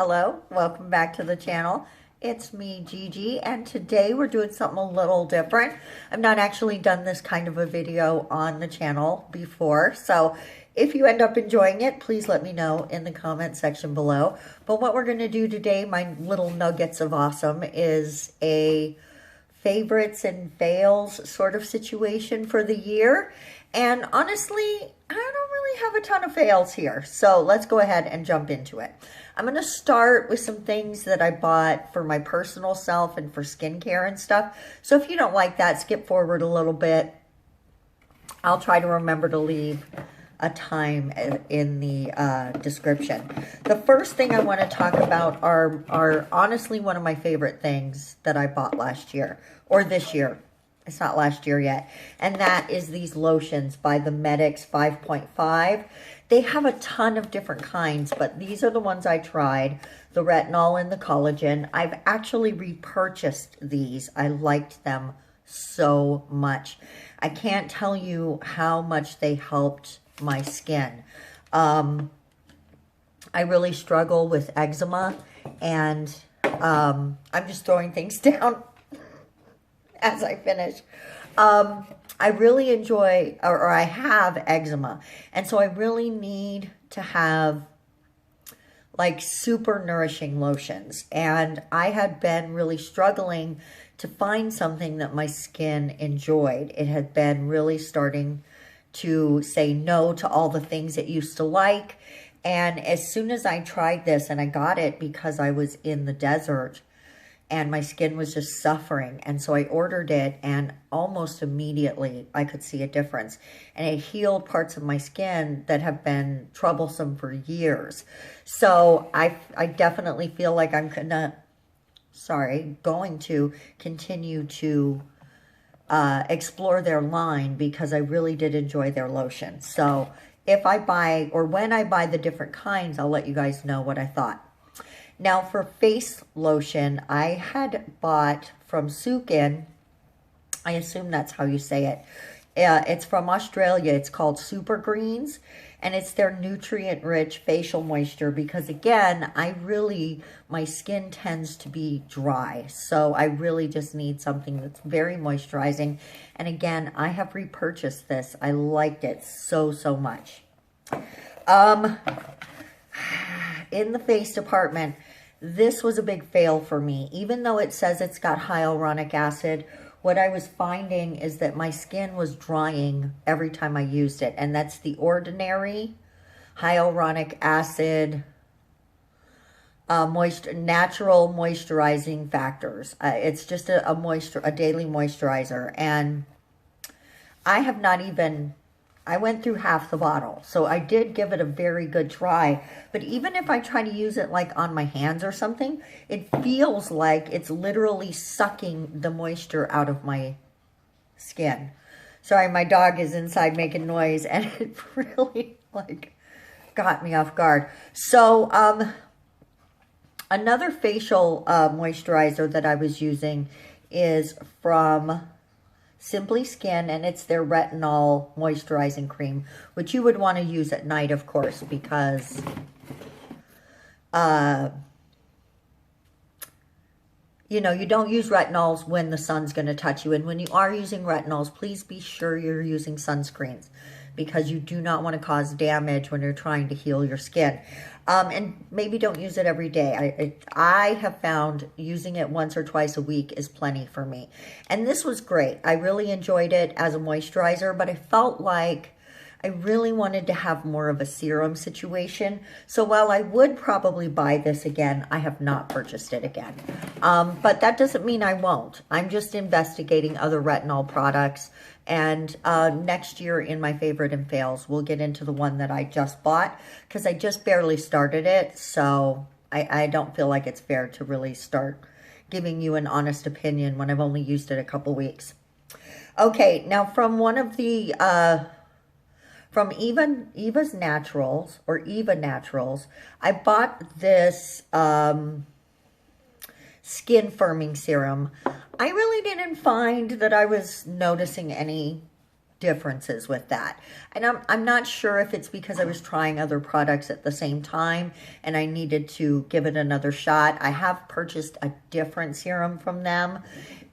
Hello, welcome back to the channel. It's me, Gigi, and today we're doing something a little different. I've not actually done this kind of a video on the channel before, so if you end up enjoying it, please let me know in the comment section below. But what we're going to do today, my little nuggets of awesome, is a favorites and fails sort of situation for the year. And honestly, I don't really have a ton of fails here. So let's go ahead and jump into it. I'm going to start with some things that I bought for my personal self and for skincare and stuff. So if you don't like that, skip forward a little bit. I'll try to remember to leave a time in the description. The first thing I want to talk about are honestly one of my favorite things that I bought last year or this year. It's not last year yet. And that is these lotions by the Medix 5.5. They have a ton of different kinds, but these are the ones I tried. The retinol and the collagen. I've actually repurchased these. I liked them so much. I can't tell you how much they helped my skin. I really struggle with eczema, and I'm just throwing things down as I finish. I really enjoy, or I have eczema, and so I really need to have like super nourishing lotions, and I had been really struggling to find something that my skin enjoyed. It had been really starting to say no to all the things it used to like, and as soon as I tried this, and I got it because I was in the desert, and my skin was just suffering. And so I ordered it, and almost immediately I could see a difference. And it healed parts of my skin that have been troublesome for years. So I definitely feel like I'm going to continue to explore their line, because I really did enjoy their lotion. So if I buy, or when I buy the different kinds, I'll let you guys know what I thought. Now for face lotion, I had bought from Savfk. I assume that's how you say it. It's from Australia. It's called Super Greens, and it's their nutrient-rich facial moisture, because again, my skin tends to be dry. So I really just need something that's very moisturizing. And again, I have repurchased this. I liked it so, so much. In the face department, this was a big fail for me. Even though it says it's got hyaluronic acid, what I was finding is that my skin was drying every time I used it. And that's the Ordinary hyaluronic acid natural moisturizing factors. It's just a daily moisturizer. And I have not even... I went through half the bottle, so I did give it a very good try. But even if I try to use it like on my hands or something, it feels like it's literally sucking the moisture out of my skin. Sorry, my dog is inside making noise, and it really like got me off guard. So another facial moisturizer that I was using is from Simply Skin, and it's their retinol moisturizing cream, which you would want to use at night, of course, because you know, you don't use retinols when the sun's going to touch you. And when you are using retinols, please be sure you're using sunscreens, because you do not want to cause damage when you're trying to heal your skin. And maybe don't use it every day. I have found using it once or twice a week is plenty for me. And this was great. I really enjoyed it as a moisturizer, but I felt like I really wanted to have more of a serum situation. So while I would probably buy this again, I have not purchased it again. But that doesn't mean I won't. I'm just investigating other retinol products. And next year in my favorite and fails, we'll get into the one that I just bought, because I just barely started it. So I don't feel like it's fair to really start giving you an honest opinion when I've only used it a couple weeks. Okay, now from one of the... from Eva's Naturals, or Eva Naturals, I bought this skin firming serum. I really didn't find that I was noticing any differences with that. And I'm not sure if it's because I was trying other products at the same time and I needed to give it another shot. I have purchased a different serum from them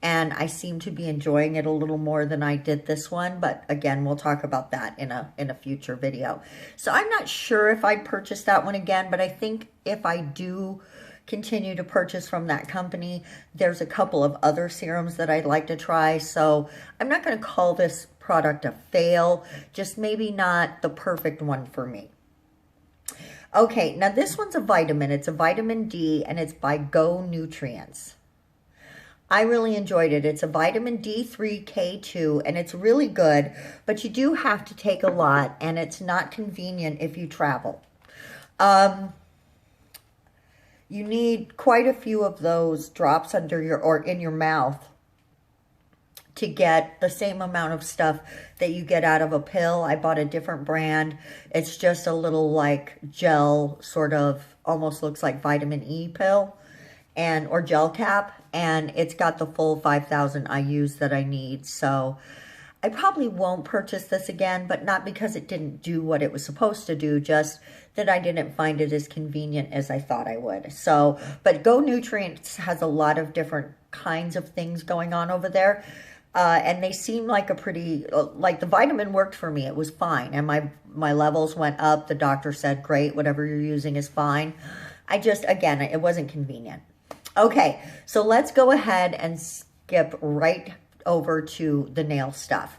and I seem to be enjoying it a little more than I did this one. But again, we'll talk about that in a future video. So I'm not sure if I'd purchase that one again, but I think if I do continue to purchase from that company, there's a couple of other serums that I'd like to try. So I'm not going to call this product a fail, just maybe not the perfect one for me. Okay, now this one's a vitamin. It's a vitamin D and it's by Go Nutrients. I really enjoyed it. It's a vitamin D3 K2 and it's really good, but you do have to take a lot and it's not convenient if you travel. You need quite a few of those drops under your or in your mouth to get the same amount of stuff that you get out of a pill. I bought a different brand. It's just a little like gel, sort of almost looks like vitamin E pill and or gel cap, and it's got the full 5,000 IUs that I need. So I probably won't purchase this again, but not because it didn't do what it was supposed to do, just that I didn't find it as convenient as I thought I would. So, but Go Nutrients has a lot of different kinds of things going on over there. And they seem like a pretty, like the vitamin worked for me. It was fine. And my levels went up. The doctor said, great, whatever you're using is fine. I just, again, it wasn't convenient. Okay, so let's go ahead and skip right over to the nail stuff.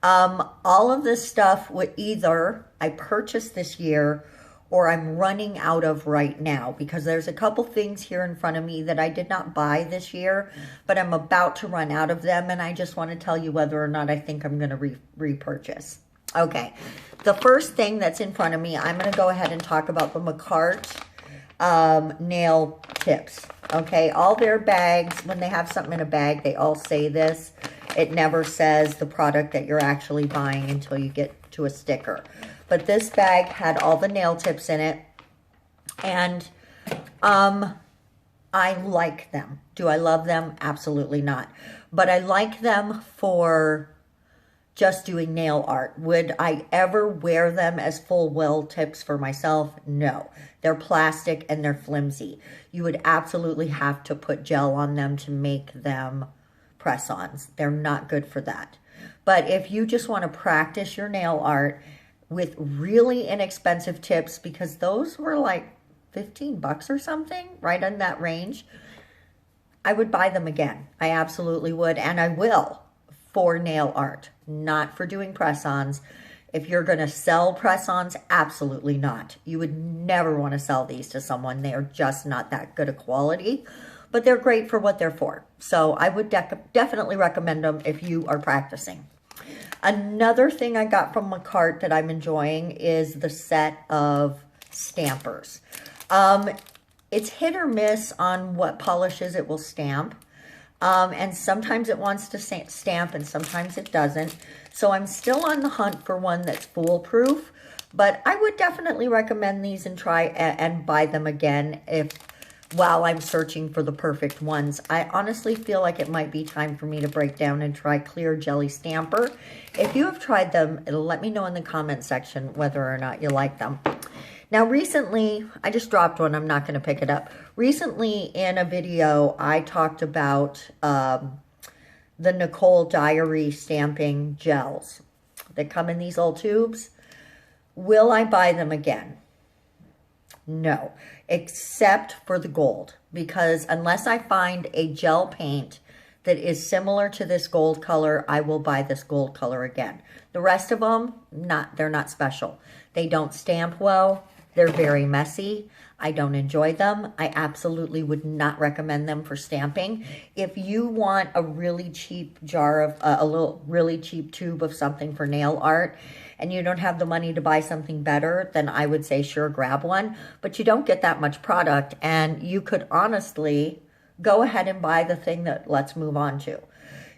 All of this stuff would either I purchased this year or I'm running out of right now, because there's a couple things here in front of me that I did not buy this year, but I'm about to run out of them, and I just want to tell you whether or not I think I'm going to repurchase. Okay, the first thing that's in front of me, I'm going to go ahead and talk about the Macart nail tips. Okay, all their bags, when they have something in a bag, they all say this. It never says the product that you're actually buying until you get to a sticker. But this bag had all the nail tips in it, and I like them. Do I love them? Absolutely not. But I like them for just doing nail art. Would I ever wear them as full welt tips for myself? No. They're plastic and they're flimsy. You would absolutely have to put gel on them to make them press-ons. They're not good for that. But if you just want to practice your nail art with really inexpensive tips, because those were like 15 bucks or something, right in that range, I would buy them again. I absolutely would, and I will, for nail art, not for doing press-ons. If you're going to sell press-ons, absolutely not. You would never want to sell these to someone. They are just not that good a quality, but they're great for what they're for. So I would definitely recommend them if you are practicing. Another thing I got from Macart that I'm enjoying is the set of stampers. It's hit or miss on what polishes it will stamp. And sometimes it wants to stamp and sometimes it doesn't. So I'm still on the hunt for one that's foolproof, but I would definitely recommend these and try and buy them again while I'm searching for the perfect ones. I honestly feel like it might be time for me to break down and try Clear Jelly Stamper. If you have tried them, let me know in the comment section whether or not you like them. Now recently, I just dropped one, I'm not going to pick it up. Recently in a video, I talked about the Nicole Diary stamping gels that come in these little tubes. Will I buy them again? No, except for the gold, because unless I find a gel paint that is similar to this gold color, I will buy this gold color again. The rest of them, they're not special. They don't stamp well. They're very messy. I don't enjoy them. I absolutely would not recommend them for stamping. If you want a really cheap jar of, really cheap tube of something for nail art, and you don't have the money to buy something better, then I would say sure, grab one. But you don't get that much product, and you could honestly go ahead and buy the thing that let's move on to.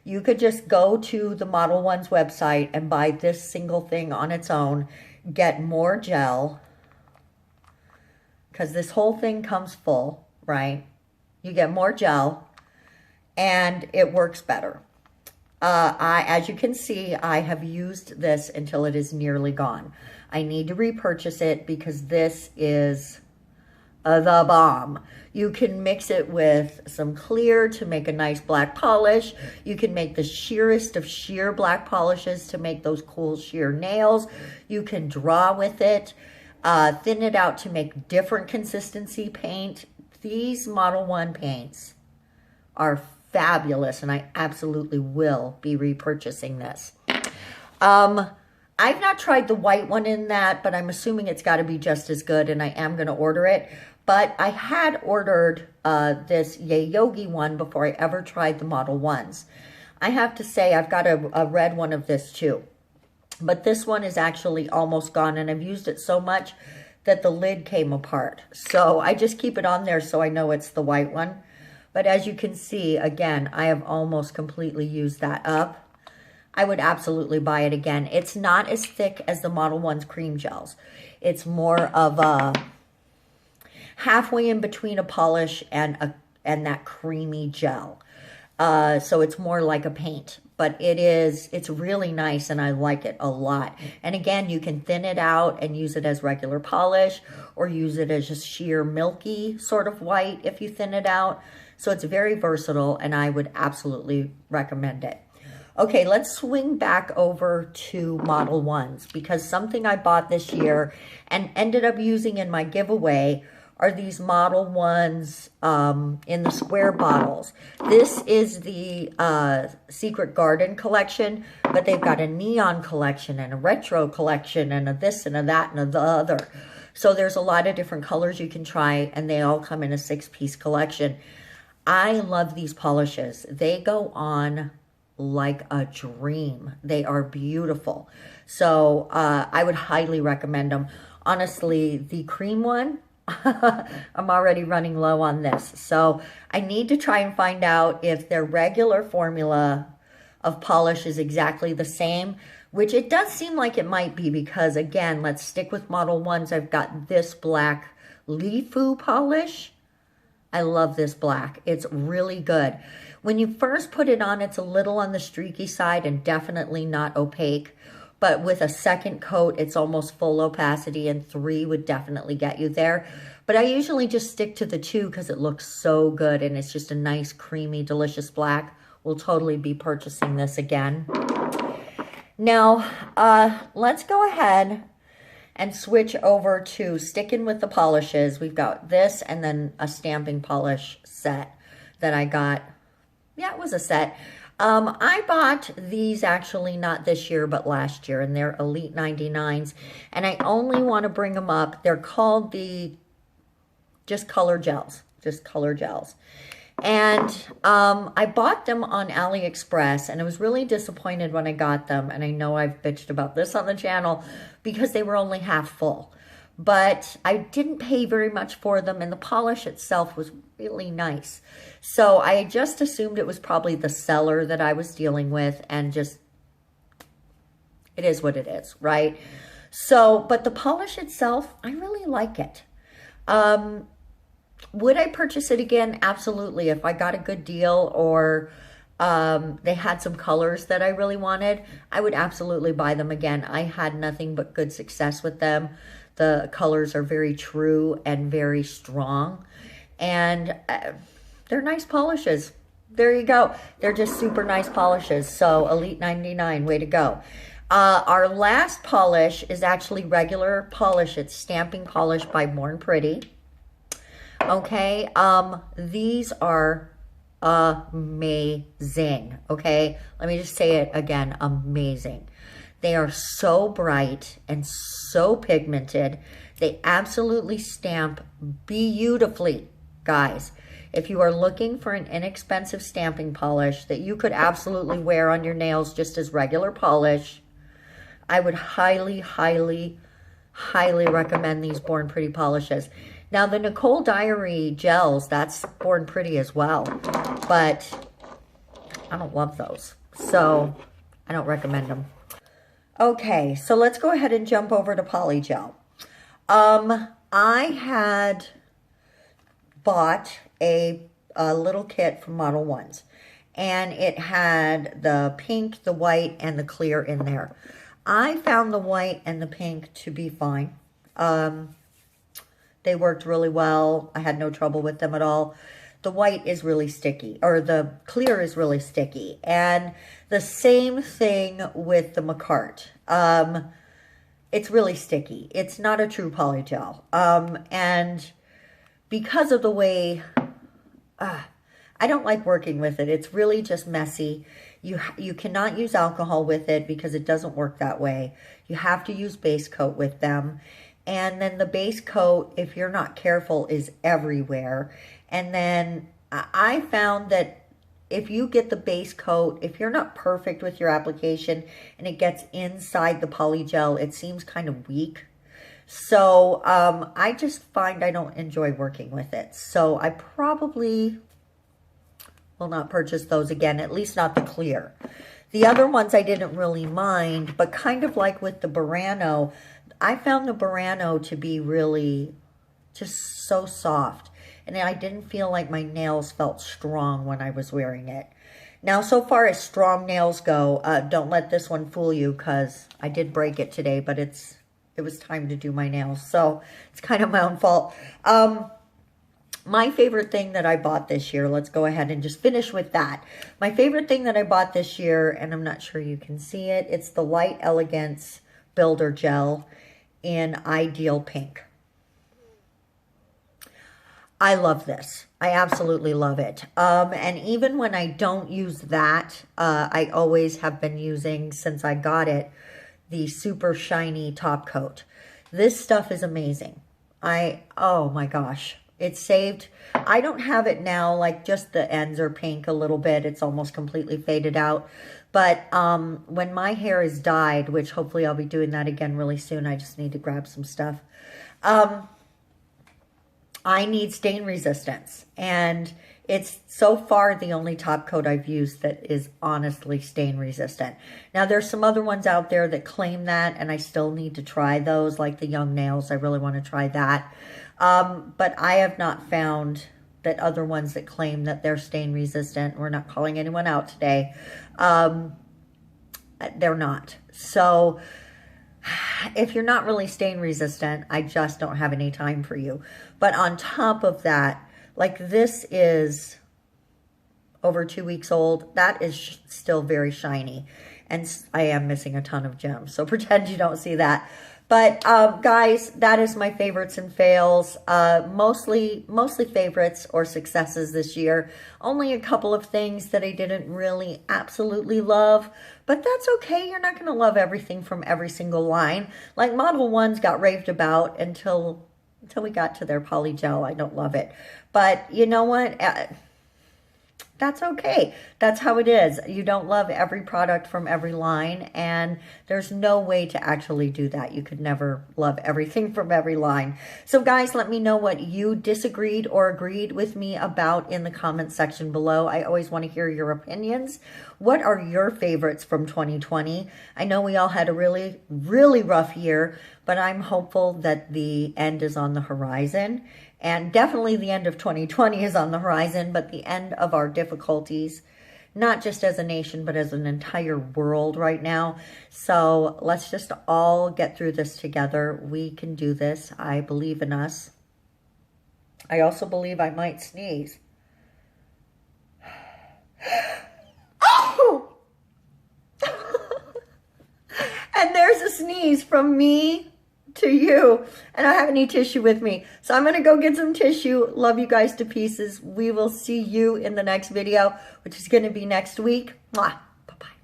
You could just go to the Model One's website and buy this single thing on its own, get more gel, because this whole thing comes full, right? You get more gel, and it works better. as you can see, I have used this until it is nearly gone. I need to repurchase it because this is the bomb. You can mix it with some clear to make a nice black polish. You can make the sheerest of sheer black polishes to make those cool sheer nails. You can draw with it, thin it out to make different consistency paint. These Model 1 paints are fabulous, and I absolutely will be repurchasing this. I've not tried the white one in that, but I'm assuming it's got to be just as good, and I am going to order it. But I had ordered this Yogi one before I ever tried the Model 1s. I have to say I've got a red one of this too. But this one is actually almost gone, and I've used it so much that the lid came apart. So I just keep it on there so I know it's the white one. But as you can see, again, I have almost completely used that up. I would absolutely buy it again. It's not as thick as the Model 1's cream gels. It's more of a halfway in between a polish and that creamy gel. So it's more like a paint, but it's really nice, and I like it a lot. And again, you can thin it out and use it as regular polish, or use it as just sheer milky sort of white if you thin it out. So it's very versatile, and I would absolutely recommend it. Okay, let's swing back over to Model 1s, because something I bought this year and ended up using in my giveaway are these Model 1s in the square bottles. This is the Secret Garden collection, but they've got a neon collection and a retro collection and a this and a that and a the other. So there's a lot of different colors you can try, and they all come in a 6-piece collection. I love these polishes. They go on like a dream. They are beautiful. So I would highly recommend them. Honestly, the cream one, I'm already running low on this. So I need to try and find out if their regular formula of polish is exactly the same, which it does seem like it might be, because again, let's stick with Model 1s. I've got this black Lifu polish. I love this black. It's really good. When you first put it on, it's a little on the streaky side and definitely not opaque. But with a second coat, it's almost full opacity, and 3 would definitely get you there. But I usually just stick to the 2 because it looks so good, and it's just a nice, creamy, delicious black. We'll totally be purchasing this again. Now, let's go ahead and switch over to sticking with the polishes. We've got this and then a stamping polish set that I got. Yeah, it was a set. I bought these actually not this year, but last year, and they're Elite 99s. And I only want to bring them up. They're called the just color gels. And I bought them on AliExpress, and I was really disappointed when I got them. And I know I've bitched about this on the channel because they were only half full. But I didn't pay very much for them, and the polish itself was really nice. So I just assumed it was probably the seller that I was dealing with, and just, it is what it is, right? So, but the polish itself, I really like it. Would I purchase it again? Absolutely. If I got a good deal, or they had some colors that I really wanted, I would absolutely buy them again. I had nothing but good success with them. The colors are very true and very strong, and they're nice polishes. There you go. They're just super nice polishes. So Elite 99, way to go. Our last polish is actually regular polish. It's stamping polish by Born Pretty. Okay, these are amazing. Okay, let me just say it again, amazing. They are so bright and so pigmented. They absolutely stamp beautifully, guys. If you are looking for an inexpensive stamping polish that you could absolutely wear on your nails just as regular polish, I would highly, highly, highly recommend these Born Pretty polishes. Now, the Nicole Diary gels, that's Born Pretty as well, but I don't love those, so I don't recommend them. Okay, so let's go ahead and jump over to Polygel. I had bought a little kit from Model 1s, and it had the pink, the white, and the clear in there. I found the white and the pink to be fine. They worked really well. I had no trouble with them at all. The white is really sticky, or the clear is really sticky. And the same thing with the Macart. It's really sticky. It's not a true polygel. And because of the way, I don't like working with it. It's really just messy. You cannot use alcohol with it because it doesn't work that way. You have to use base coat with them. And then the base coat, if you're not careful, is everywhere. And then I found that if you get the base coat, if you're not perfect with your application and it gets inside the polygel, it seems kind of weak. So I just find I don't enjoy working with it. So I probably will not purchase those again, at least not the clear. The other ones I didn't really mind, but kind of like with the Burano, I found the Burano to be really just so soft. And I didn't feel like my nails felt strong when I was wearing it. Now, so far as strong nails go, don't let this one fool you, because I did break it today, but it was time to do my nails. So it's kind of my own fault. My favorite thing that I bought this year, let's go ahead and just finish with that. My favorite thing that I bought this year, and I'm not sure you can see it, it's the White Elegance Builder Gel in Ideal Pink. I love this. I absolutely love it. And even when I don't use that, I always have been using, since I got it, the super shiny top coat. This stuff is amazing. Oh my gosh. It saved. I don't have it now, like just the ends are pink a little bit. It's almost completely faded out. But when my hair is dyed, which hopefully I'll be doing that again really soon. I just need to grab some stuff. I need stain resistance. And it's so far the only top coat I've used that is honestly stain resistant. Now there's some other ones out there that claim that, and I still need to try those, like the Young Nails. I really want to try that. But I have not found that other ones that claim that they're stain resistant. We're not calling anyone out today. They're not. So if you're not really stain resistant, I just don't have any time for you. But on top of that, like this is over 2 weeks old. That is still very shiny. And I am missing a ton of gems. So pretend you don't see that. But guys, that is my favorites and fails. Mostly favorites or successes this year. Only a couple of things that I didn't really absolutely love. But that's okay. You're not going to love everything from every single line. Like Model 1s got raved about until we got to their polygel. I don't love it. But you know what? That's okay. That's how it is. You don't love every product from every line, and there's no way to actually do that. You could never love everything from every line. So guys, let me know what you disagreed or agreed with me about in the comment section below. I always want to hear your opinions. What are your favorites from 2020? I know we all had a really, really rough year, but I'm hopeful that the end is on the horizon. And definitely the end of 2020 is on the horizon, but the end of our difficulties, not just as a nation, but as an entire world right now. So let's just all get through this together. We can do this. I believe in us. I also believe I might sneeze. Oh! And there's a sneeze from me to you, and I have any tissue with me. So I'm going to go get some tissue. Love you guys to pieces. We will see you in the next video, which is going to be next week. Mwah. Bye-bye.